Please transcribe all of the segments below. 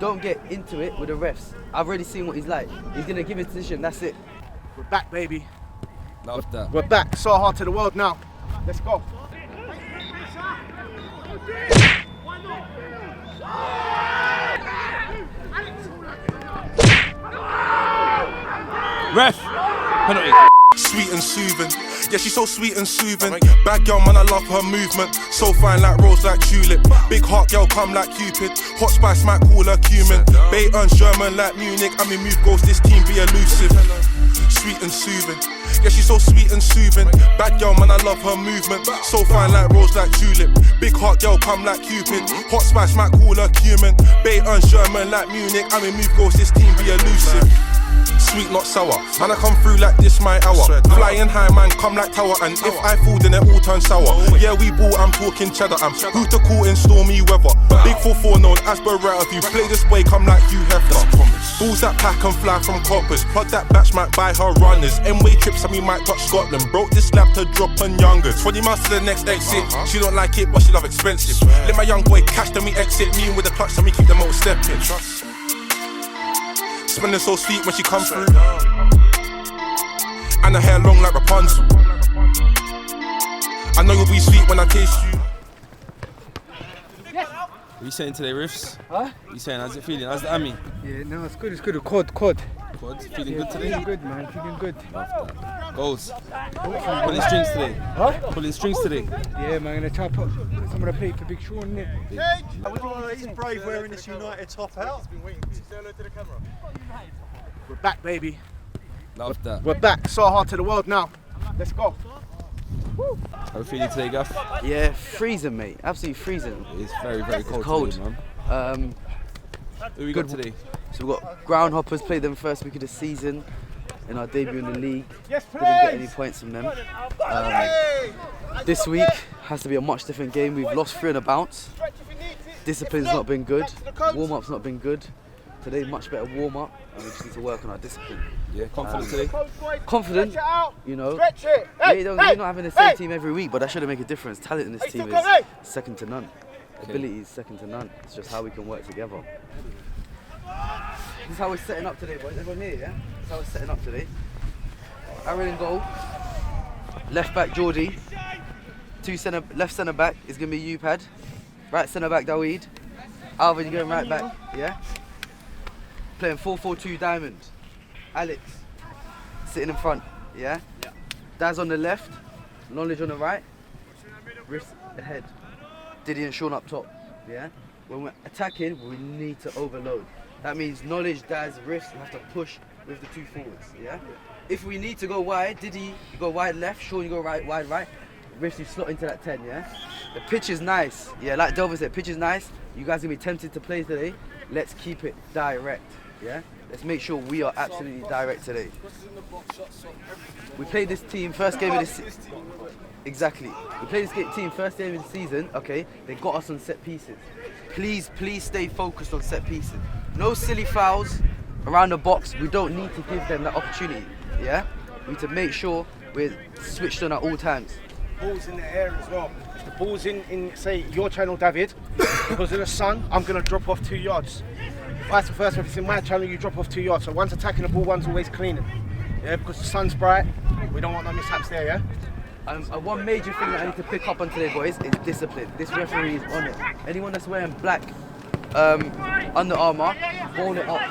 Don't get into it with the refs. I've already seen what he's like. He's going to give his decision, that's it. We're back, baby. Love that. We're back. Saha to the world now. Let's go. Ref! Penalty. Sweet and soothing, yeah, she's so sweet and soothing. Bad girl, man, I love her movement. So fine like rose, like tulip. Big heart girl, come like Cupid. Hot spice, might call her cumin. Bay earns German like Munich. I mean, move goals, this team be elusive. Sweet and soothing, yeah, she's so sweet and soothing. Bad girl, man, I love her movement. So fine like rose, like tulip. Big heart girl, come like Cupid. Hot spice, might call her cumin. Bay earns German like Munich. I mean, move goals, this team be elusive. Sweet, not sour. Man, I come through like this, my hour. Flying high, man, come like tower. And if I fall, then it all turns sour. Yeah, we ball, I'm talking cheddar. I'm who to call in stormy weather. Big 4-4 known as Beretta. If you play this way, come like Hugh Hefner. Balls that pack and fly from coppers. Plug that batch, might buy her runners. M-way trips and we might touch Scotland. Broke this lap to drop on youngers. 20 miles to the next exit. She don't like it, but she love expensive. Let my young boy cash, then we exit. Me with the clutch, then we keep them all stepping. Smelling so sweet when she comes through. And her hair long like Rapunzel. I know you'll be sweet when I taste you. What are you saying today, Riffs? Huh? What are you saying? How's it feeling? How's the Ami? Yeah, no, it's good. Quad. Quad? Feeling good today? Feeling good, man. Feeling good. Love that. Goals. Pulling strings today. Huh? Pulling strings today. Yeah, man. Gonna try to put some of the plate for Big Sean, innit? He's brave wearing this United top out. We're back, baby. Love that. We're back. Saha to the world now. Let's go. How are you feeling today, Gaff? Yeah, freezing, mate. Absolutely freezing. It's very, very cold, cold. today, man. Who we got today? So we've got Groundhoppers, played them first week of the season in our debut in the league. Didn't get any points from them. This week has to be a much different game. We've lost 3 on a bounce. Discipline's not been good. Warm-up's not been good. Today, much better warm-up, and we just need to work on our discipline. Yeah, confident today? Confident, you know. We're not having the same team every week, but that shouldn't make a difference. Talent in this team is second to none. Ability is second to none. It's just how we can work together. This is how we're setting up today, boys. Everyone here, yeah? This is how we're setting up today. Aaron in goal. Left back, Geordie. Left centre back is going to be Upad. Right centre back, Daweed. Alvin, you're going right back, yeah? Playing 4-4-2 diamond. Alex sitting in front, yeah? Daz on the left. Knowledge on the right. Wrist ahead. Diddy and Sean up top, yeah? When we're attacking, we need to overload. That means Knowledge, Daz, Riffs, we have to push with the 2 forwards, yeah? If we need to go wide, Diddy, you go wide left, Sean, you go wide right. Riffs, you slot into that 10, yeah? The pitch is nice. Yeah, like Delvin said, pitch is nice. You guys are gonna be tempted to play today. Let's keep it direct, yeah? Let's make sure we are absolutely direct today. We played this team first game of the season. Exactly. We played this team first game of the season, okay? They got us on set pieces. Please stay focused on set pieces. No silly fouls around the box. We don't need to give them that opportunity, yeah? We need to make sure we're switched on at all times. Balls in the air as well. If the ball's in say, your channel, David, because of the sun, I'm going to drop off 2 yards. Vice versa, if it's in my channel, you drop off 2 yards. So one's attacking the ball, one's always cleaning. Yeah, because the sun's bright, we don't want no mishaps there, yeah? One major thing that I need to pick up on today, boys, is discipline. This referee is on it. Anyone that's wearing black Under Armour, roll it up.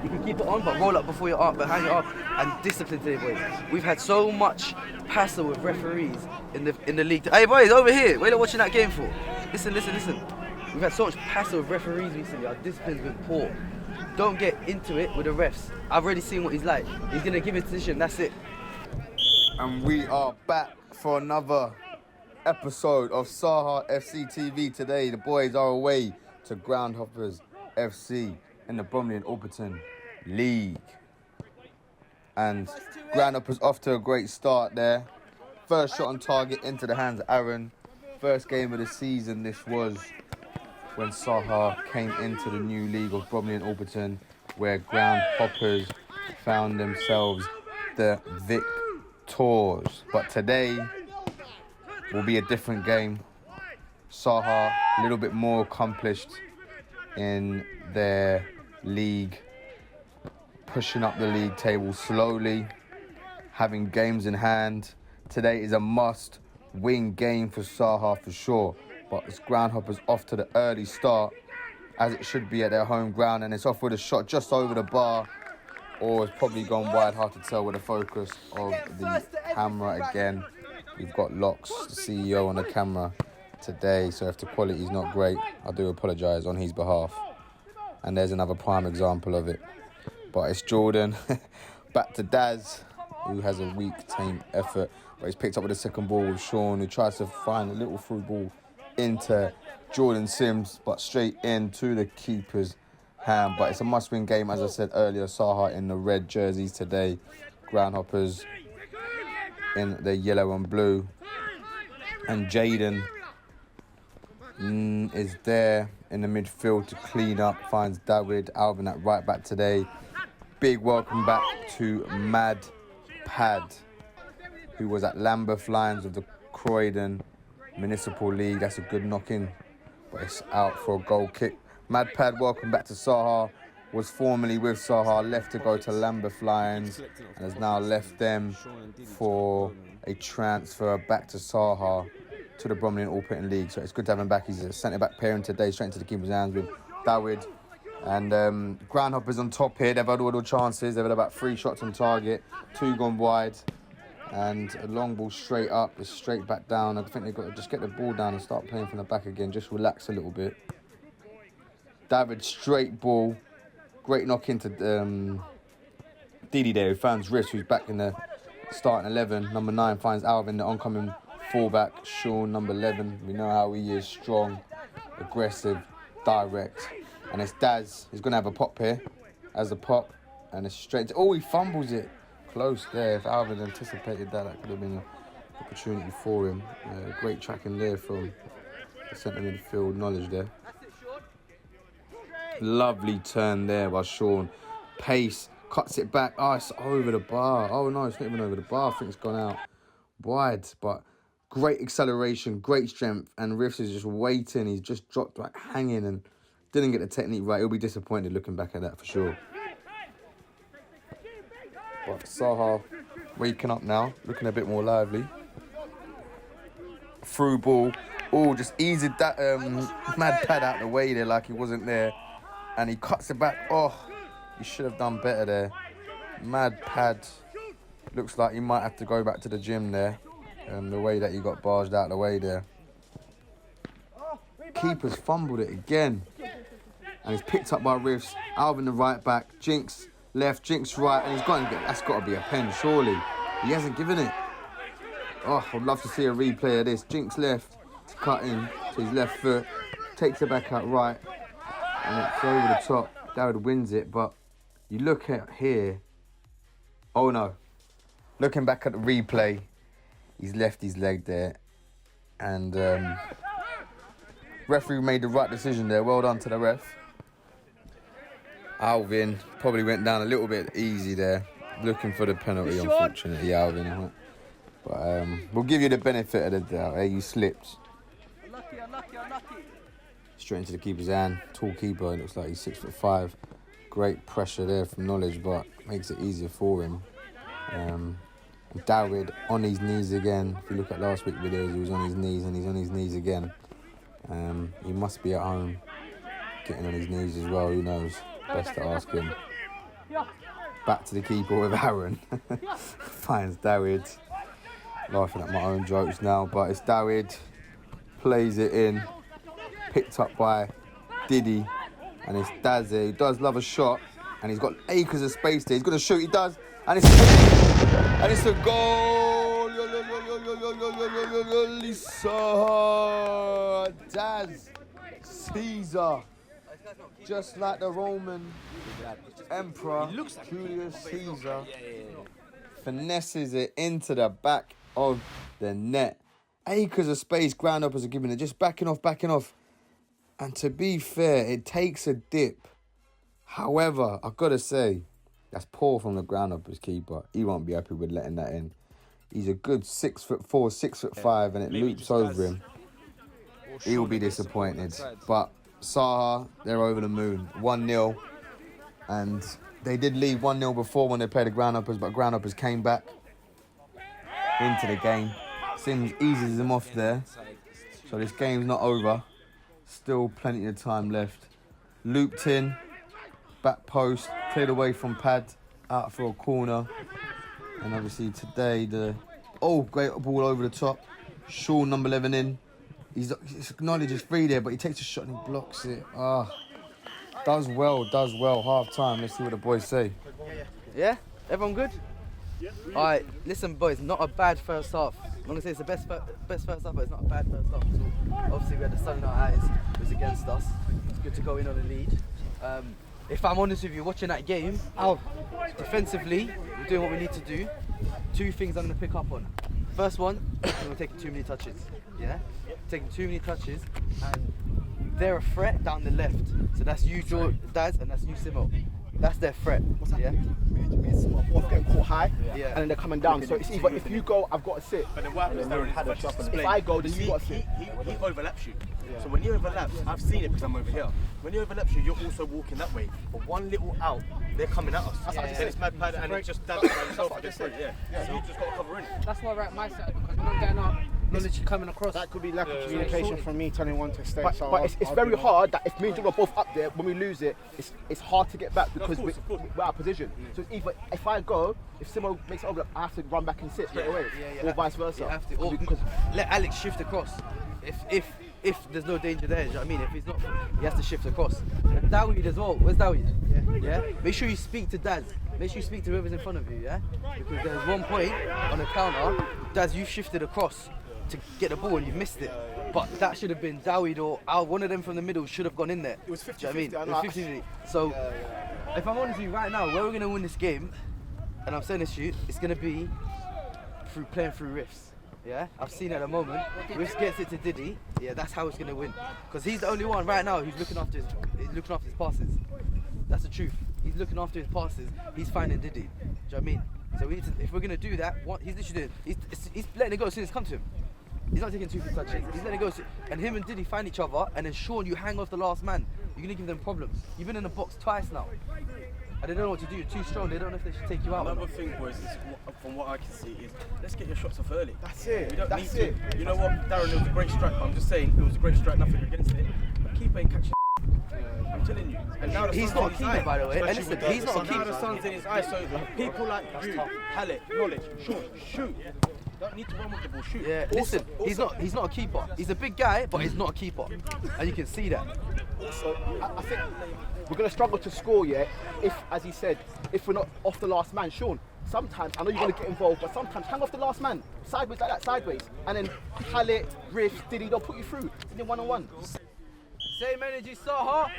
You can keep it on, but roll up before your arm, behind your arm, and discipline today, boys. We've had so much hassle with referees in the league. Hey, boys, over here. What are you watching that game for? Listen. We've had so much hassle with referees recently. Our discipline's been poor. Don't get into it with the refs. I've already seen what he's like. He's gonna give his decision. That's it. And we are back for another episode of Saha FC TV today. The boys are away to Groundhoppers FC in the Bromley and Alberton League. And Groundhoppers off to a great start there. First shot on target into the hands of Aaron. First game of the season this was when Saha came into the new league of Bromley and Alberton, where Groundhoppers found themselves the victors. But today will be a different game. Saha a little bit more accomplished in their league, pushing up the league table slowly, having games in hand. Today is a must-win game for Saha for sure, but it's Groundhoppers off to the early start, as it should be at their home ground, and it's off with a shot just over the bar, or it's probably gone wide, hard to tell with the focus of the camera again. We've got Locks, the CEO, on the camera today, so if the quality is not great, I do apologise on his behalf. And there's another prime example of it. But it's Jordan, back to Daz, who has a weak, tame effort, but he's picked up with the second ball with Sean, who tries to find a little through ball into Jordan Sims, but straight into the keeper's hand. But it's a must-win game, as I said earlier. Saha in the red jerseys today, Groundhoppers in the yellow and blue, and Jaden is there in the midfield to clean up, finds David Alvin at right back today. Big welcome back to Mad Pad, who was at Lambeth Lions of the Croydon Municipal League. That's a good knock-in, but it's out for a goal kick. Mad Pad, welcome back to Saha. Was formerly with Saha, left to go to Lambeth Lions, and has now left them for a transfer back to Saha to the Bromley and All-Britain League. So it's good to have him back. He's a centre-back pairing today, straight into the keeper's hands with Dawid. And Groundhoppers on top here. They've had all the chances. They've had about 3 shots on target, 2 gone wide, and a long ball straight up. It's straight back down. I think they've got to just get the ball down and start playing from the back again. Just relax a little bit. David, straight ball. Great knock into Didi there, who finds Riss, who's back in the starting 11. Number 9 finds Alvin, the oncoming fullback. Sean, number 11. We know how he is, strong, aggressive, direct. And it's Daz. He's going to have a pop here. Has a pop. And it's straight. Oh, he fumbles it. Close there. If Alvin anticipated that, that could have been an opportunity for him. Great tracking there from the centre midfield knowledge there. Lovely turn there by Sean. Pace. Cuts it back. Oh, it's over the bar. Oh, no, it's not even over the bar. I think it's gone out wide. But great acceleration, great strength. And Riffs is just waiting. He's just dropped like hanging and didn't get the technique right. He'll be disappointed looking back at that for sure. But Saha waking up now, looking a bit more lively. Through ball. Oh, just eased that Mad Pad out the way there like he wasn't there. And he cuts it back. Oh, he should have done better there. Mad Pad. Looks like he might have to go back to the gym there. The way that he got barged out the way there. Keeper's fumbled it again. And he's picked up by Riffs. Alvin the right back. Jinx left, Jinx right. And he's got to get, that's got to be a pen, surely. He hasn't given it. Oh, I'd love to see a replay of this. Jinx left to cut in to his left foot. Takes it back out right. And it's over the top. Dawid wins it, but you look at here. Oh no. Looking back at the replay, he's left his leg there. And referee made the right decision there. Well done to the ref. Alvin probably went down a little bit easy there. Looking for the penalty, unfortunately, Alvin. But we'll give you the benefit of the doubt. Hey, you slipped. Unlucky. Straight into the keeper's hand. Tall keeper. It looks like he's 6'5". Great pressure there from Knowledge, but makes it easier for him. And Dawid on his knees again. If you look at last week's videos, he was on his knees and he's on his knees again. He must be at home getting on his knees as well. Who knows? Best to ask him. Back to the keeper with Aaron. Finds Dawid. Laughing at my own jokes now, but it's Dawid. Plays it in. Picked up by Diddy. And it's Daz there. He does love a shot. And he's got acres of space there. He's going to shoot. He does. And it's a goal. Lisa. Daz. Caesar. Just like the Roman Emperor Julius Caesar. Finesses it into the back of the net. Acres of space. Groundhoppers are giving it. Just backing off. And to be fair, it takes a dip. However, I've got to say, that's poor from the Groundhoppers keeper. He won't be happy with letting that in. He's a good 6'4", 6'5", and it loops over him. He'll be disappointed. But Saha, they're over the moon. 1-0. And they did lead 1-0 before when they played the Groundhoppers, but Groundhoppers came back into the game. Sims eases them off there. So this game's not over. Still plenty of time left. Looped in, back post, cleared away from Pad, out for a corner. And obviously today great ball over the top. Sean, number 11 in. He's acknowledged free there, but he takes a shot and he blocks it. Does well. Half time. Let's see what the boys say. Yeah? Everyone good? Yeah. Alright, listen boys, not a bad first half. I'm going to say it's the best first half, but it's not a bad first half at all. Obviously we had the sun in our eyes, it was against us. It's good to go in on the lead. If I'm honest with you, watching that game, defensively, we're doing what we need to do. Two things I'm going to pick up on. First one, we're taking too many touches. Yeah? Taking too many touches, and they're a threat down the left. So that's you, Daz, and that's you, Simo. That's their threat. Yeah? Both getting caught high, Yeah. and then they're coming down. So it's either if you go, I've got to sit. But then what happens now is If I go, then you got to sit. he overlaps you. So when he overlaps, I've seen it because I'm over here. When he overlaps you, you're also walking that way. But one little out, they're coming at us. That's what I just said. It's mad pad and it's just that by yourself. I just said, yeah. So you just got to cover in. That's why we're at my side, because when I'm getting up, knowledge coming across. That could be lack of communication from me telling one to stay. But it's very hard that if me and Jim are both up there, when we lose it, it's hard to get back because we're out of position. So it's either if I go, if Simo makes it over, I have to run back and sit straight away, or vice versa. You have to. Or because let Alex shift across. If there's no danger there, do you know what I mean? If he's not, he has to shift across. And Dawid as well. Where's Dawid? Yeah. Make sure you speak to Daz. Make sure you speak to whoever's in front of you. Yeah. Because there's one point on the counter, Daz, you shifted across to get the ball and you missed it. But that should have been Dawid or Al. One of them from the middle should have gone in there. It was 50-50. Do you know what I mean? It was 50-50. So if I'm honest with you right now, where we're gonna win this game, and I'm saying this to you, it's gonna be through playing through Riffs. Yeah, I've seen it at the moment. Riffs gets it to Diddy. Yeah, that's how it's gonna win. Because he's the only one right now who's looking after his passes. That's the truth. He's looking after his passes. He's finding Diddy. Do you know what I mean? So we need to, if we're gonna do that, he's literally doing. He's letting it go as soon as it comes to him. He's not taking 2 touches. He's letting it go. And him and Diddy find each other, and then Sean, you hang off the last man. You're gonna give them problems. You've been in the box twice now. And they don't know what to do. You're too strong. They don't know if they should take you out. Another thing, boys, is, from what I can see, is let's get your shots off early. That's it. We don't need to. You know what, Darren, it was a great strike. But I'm just saying, it was a great strike. Nothing against it. But keeper ain't catching. I'm telling you. And now He's not a keeper, by the way. And listen, he's not a Now keeper. the sun's in his eyes, so people like you, Halleck, knowledge, shoot. Don't need to run with the ball, shoot. Yeah, listen, he's not a keeper. He's a big guy, but he's not a keeper. And you can see that. So I think we're going to struggle to score, if, as he said, if we're not off the last man. Sean, sometimes, I know you're going to get involved, but sometimes hang off the last man, sideways like that, sideways. And then Halleck, Riff, Diddy, they'll put you through, and then one-on-one. Same energy, Saha.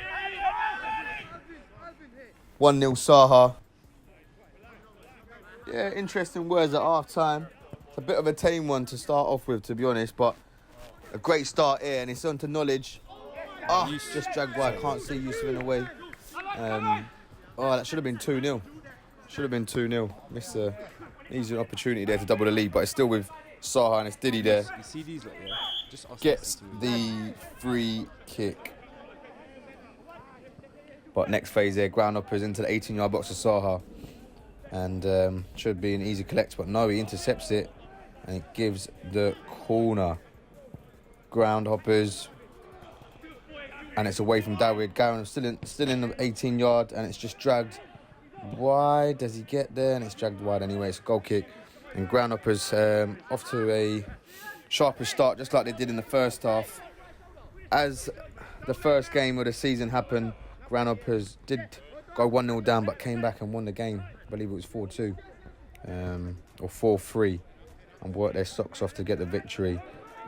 1-0 Saha. Yeah, interesting words at half time. It's a bit of a tame one to start off with, to be honest, but a great start here, and it's on to knowledge. Just dragged by. I can't see Yusuf in the way. That should have been 2-0. Should have been 2-0. Missed an easy opportunity there to double the lead, but it's still with Saha and it's Diddy there. You see these, like, yeah? Just us Gets listening the free kick. But next phase there, Groundhoppers into the 18-yard box of Saha. And should be an easy collect, but no, he intercepts it. And it gives the corner. Groundhoppers. And it's away from Dawid. Garen still in the 18-yard, and it's just dragged wide. Does he get there? And it's dragged wide anyway. It's a goal kick. And Groundhoppers off to a sharper start, just like they did in the first half. As the first game of the season happened, Groundhoppers did go 1-0 down, but came back and won the game. I believe it was 4-2 or 4-3, and worked their socks off to get the victory.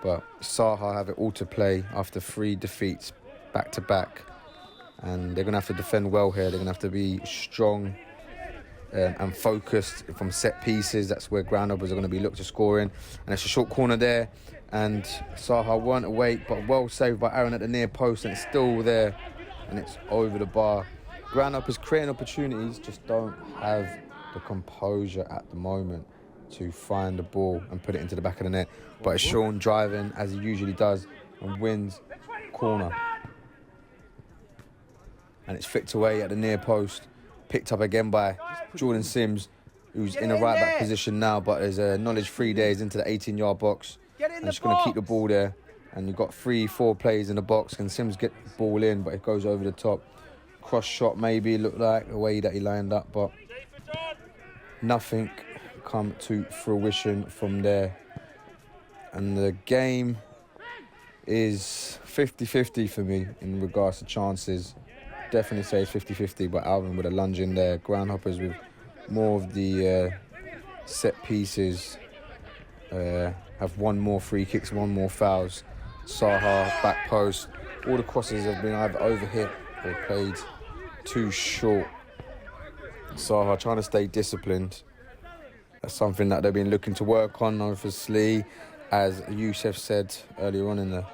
But Saha have it all to play after 3 defeats back to back, and they're going to have to defend well here. They're going to have to be strong and focused from set pieces. That's where Groundhoppers are going to be looked to score in. And it's a short corner there, and Saha weren't awake, but well saved by Aaron at the near post, and it's still there, and it's over the bar. Groundhoppers creating opportunities, just don't have the composure at the moment to find the ball and put it into the back of the net. But it's Sean driving, as he usually does, and wins corner. And it's flicked away at the near post. Picked up again by Jordan Sims, who's in a right back position now, but there's a knowledge 3 days into the 18-yard box. And just going to keep the ball there. And you've got 3-4 plays in the box. Can Sims get the ball in, but it goes over the top. Cross shot maybe, looked like the way that he lined up, but nothing come to fruition from there. And the game is 50-50 for me in regards to chances. Definitely say it's 50-50, but Alvin with a lunge in there. Groundhoppers with more of the set pieces. Have one more free kicks, one more fouls. Saha, back post. All the crosses have been either overhit or played too short. Saha trying to stay disciplined. That's something that they've been looking to work on, obviously, as Youssef said earlier on in the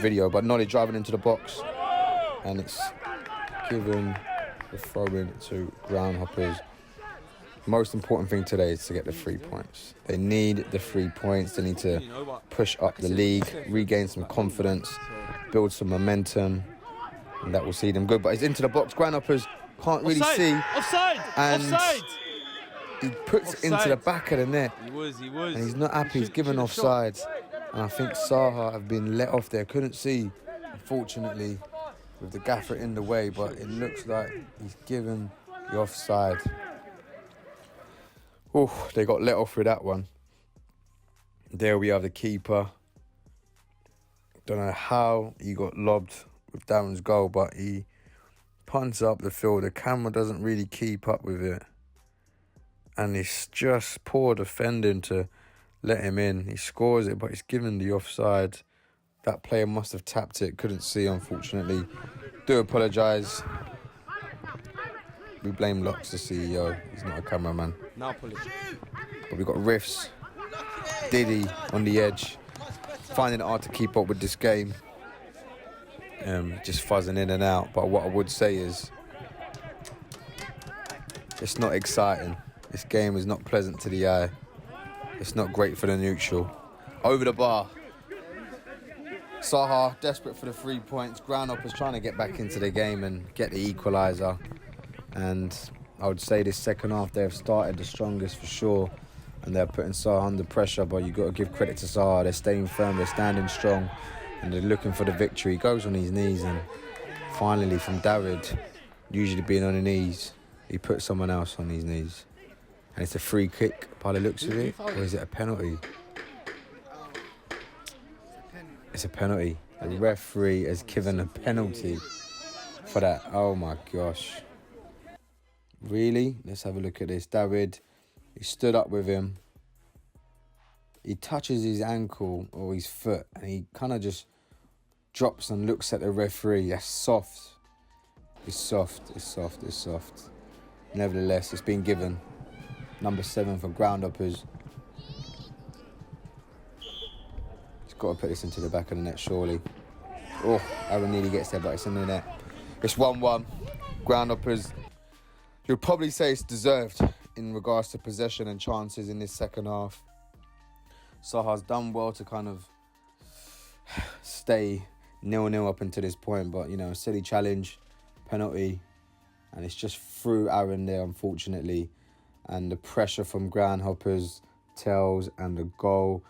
video. But Nolly driving into the box, and it's given the throw-in to Groundhoppers. Most important thing today is to get the 3 points. They need the 3 points. They need to push up the league, regain some confidence, build some momentum, and that will see them good. But he's into the box. Groundhoppers can't really see. Offside! And Offside! he puts it into the back of the net. He was. And he's not happy. He's given offside. And I think Saha have been let off there. Couldn't see, unfortunately, with the gaffer in the way. But it looks like he's given the offside. Oh, they got let off with that one. There we have the keeper. Don't know how he got lobbed with Darren's goal, but he punts up the field. The camera doesn't really keep up with it. And it's just poor defending to let him in. He scores it, but he's given the offside. That player must have tapped it. Couldn't see, unfortunately. Do apologise. We blame Locks, the CEO. He's not a cameraman. Now pull it. But we've got Riffs, Diddy on the edge. Finding it hard to keep up with this game. Just fuzzing in and out. But what I would say is, it's not exciting. This game is not pleasant to the eye. It's not great for the neutral. Over the bar. Saha, desperate for the 3 points. Groundhoppers trying to get back into the game and get the equaliser. And I would say this second half, they have started the strongest for sure. And they're putting Saha under pressure, but you've got to give credit to Saha. They're staying firm, they're standing strong, and they're looking for the victory. He goes on his knees, and finally from David, usually being on his knees, he puts someone else on his knees. And it's a free kick by the looks of it, or is it a penalty? It's a penalty. The referee has given a penalty for that. Oh my gosh. Really? Let's have a look at this. David, he stood up with him. He touches his ankle or his foot, and he kind of just drops and looks at the referee. That's soft. It's soft. It's soft. It's soft. Nevertheless, it's been given. Number 7 for Groundhoppers. He's got to put this into the back of the net, surely. Oh, Aaron nearly gets there, but it's in the net. It's 1-1. Groundhoppers. You'll probably say it's deserved in regards to possession and chances in this second half. Saha's done well to kind of stay 0-0 up until this point, but, you know, a silly challenge, penalty, and it's just through Aaron there, unfortunately. And the pressure from Groundhoppers tells, and the goal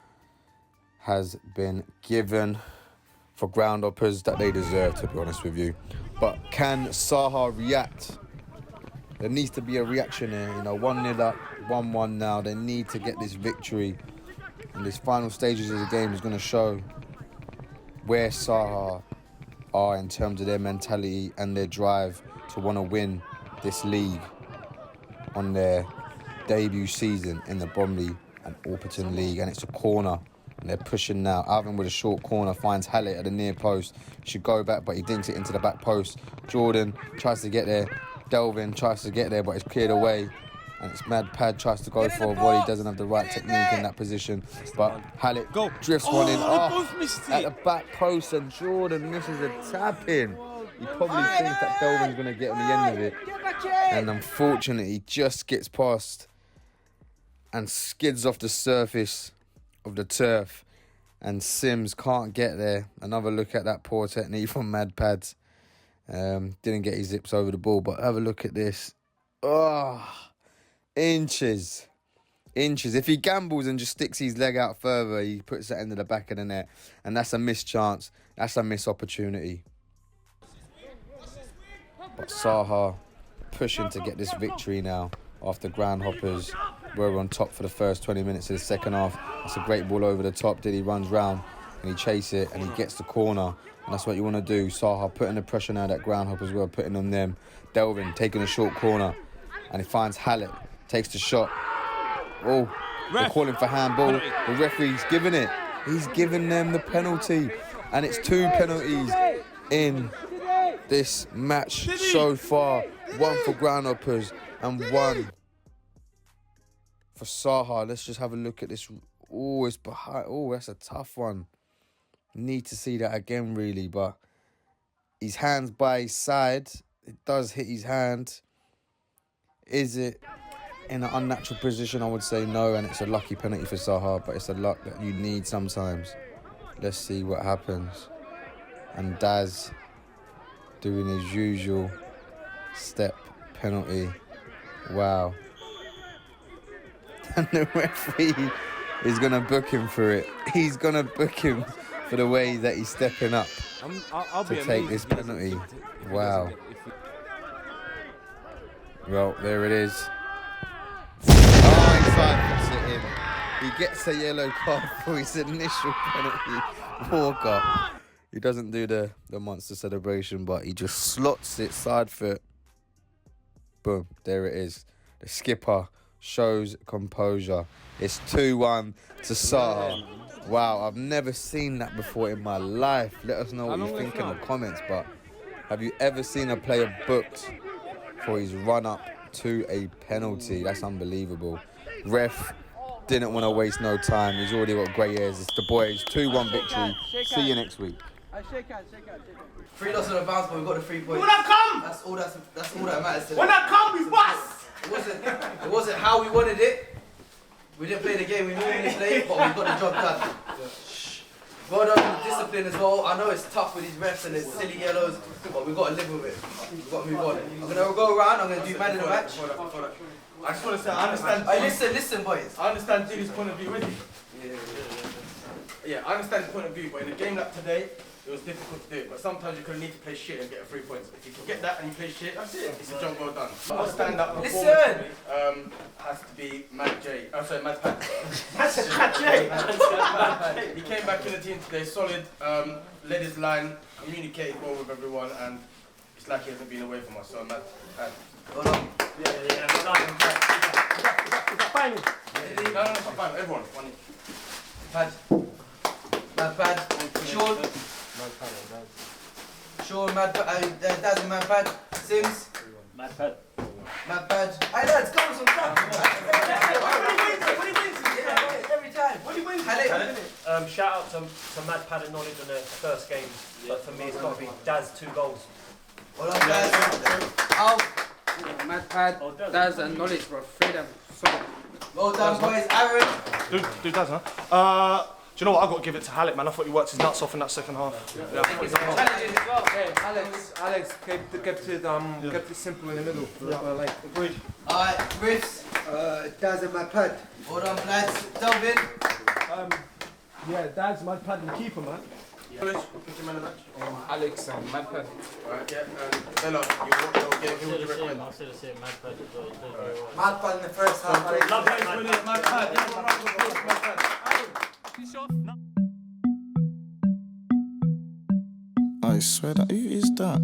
has been given for Groundhoppers that they deserve, to be honest with you. But can Saha react? There needs to be a reaction here. You know, 1-0 up, 1-1 now. They need to get this victory. And this final stages of the game is going to show where Saha are in terms of their mentality and their drive to want to win this league on their debut season in the Bromley and Orpington League. And it's a corner. And they're pushing now. Alvin with a short corner finds Hallett at the near post. Should go back, but he dinks it into the back post. Jordan tries to get there. Delvin tries to get there, but it's cleared away. And it's Mad Pad tries to go for a volley. Doesn't have the right technique in that position. But Hallett drifts one in. At the back post, and Jordan misses a tap in. He probably thinks that Delvin's going to get on the end of it. And unfortunately, he just gets past and skids off the surface of the turf. And Sims can't get there. Another look at that poor technique from Mad Pads. Didn't get his zips over the ball, but have a look at this. Inches. If he gambles and just sticks his leg out further, he puts it into the back of the net. And that's a missed chance. That's a missed opportunity. But Saha pushing to get this victory now after Groundhoppers were on top for the first 20 minutes of the second half. That's a great ball over the top. Diddy runs round and he chases it and he gets the corner. And that's what you want to do. Saha putting the pressure now that Groundhoppers were putting on them. Delvin taking a short corner and he finds Hallett. Takes the shot. Oh, they're calling for handball. The referee's giving it. He's giving them the penalty. And it's 2 penalties in this match so far. 1 for Groundhoppers and 1 for Saha. Let's just have a look at this. Oh, it's behind. Oh, that's a tough one. Need to see that again, really. But his hand's by his side. It does hit his hand. Is it in an unnatural position? I would say no, and it's a lucky penalty for Saha, but it's a luck that you need sometimes. Let's see what happens. And Daz doing his usual step penalty. Wow. And the referee is going to book him for it. He's going to book him for the way that he's stepping up to take this penalty. Wow. Well, there it is. Oh, inside puts it in. He gets a yellow card for his initial penalty. Walker. He doesn't do the monster celebration, but he just slots it side foot. Boom. There it is. The skipper shows composure. It's 2-1 to Saha. Wow, I've never seen that before in my life. Let us know what you think in the comments. But have you ever seen a player booked for his run-up to a penalty? That's unbelievable. Ref didn't want to waste no time. He's already got grey hairs. It's the boys. 2-1 victory. See you next week. Shake hands. 3 loss on the bounce, but we got the 3 points. When I come! That's all that matters today. When I come, we bust! It wasn't how we wanted it. We didn't play the game we normally play, but we got the job done. Well done on the discipline as well. I know it's tough with these refs and it's silly yellows, but we've got to live with it. We've got to move on. I'm going to go around, I'm going to do man in the match. I just want to say, I understand. Listen, boys. I understand Diddy's point of view, really. Yeah, I understand his point of view, but in a game like today, it was difficult to do it. But sometimes you're going to need to play shit and get 3 points. If you can get that and you play shit, that's it. It's a job well done. Our stand-up performance has to be Matt J. Oh, sorry, Matt Pat. Matt J. He came back in the team today, solid, led his line, communicated well with everyone, and it's like he hasn't been away from us. So Matt Pat. Well done. Yeah, well done. Is that final? No, it's not final. Everyone. Pad. Mad Pad. Sean. Sean, Mad Pad. Daz and Mad Pad. Sims. Mad Pad. Mad Pad. Hey lads, come on some crap. What do you win? Yeah, every time. What do you win? Shout out to Mad Pad and Knowledge on the first game. But for me, it's got to be Daz 2 goals. Well done, Daz. Mad Pad, Daz and Knowledge, bro. Freedom. Well done, boys. Aaron. Do Daz, huh? Do you know what? I've got to give it to Hallett, man. I thought he worked his nuts off in that second half. Yeah. Challenges as well. Alex kept it simple in the middle. Agreed. Alright, Riffs. Daz and Mad Pad. Well done, lads. Delvin. Yeah, Dad's my pad and keeper, man. Alex and Mad Pad. Alright, yeah. Bella, your game, who would you recommend? I should have said Mad Pad. Mad Pad in the first half. Love it, Mad Pad. I swear that, who is that?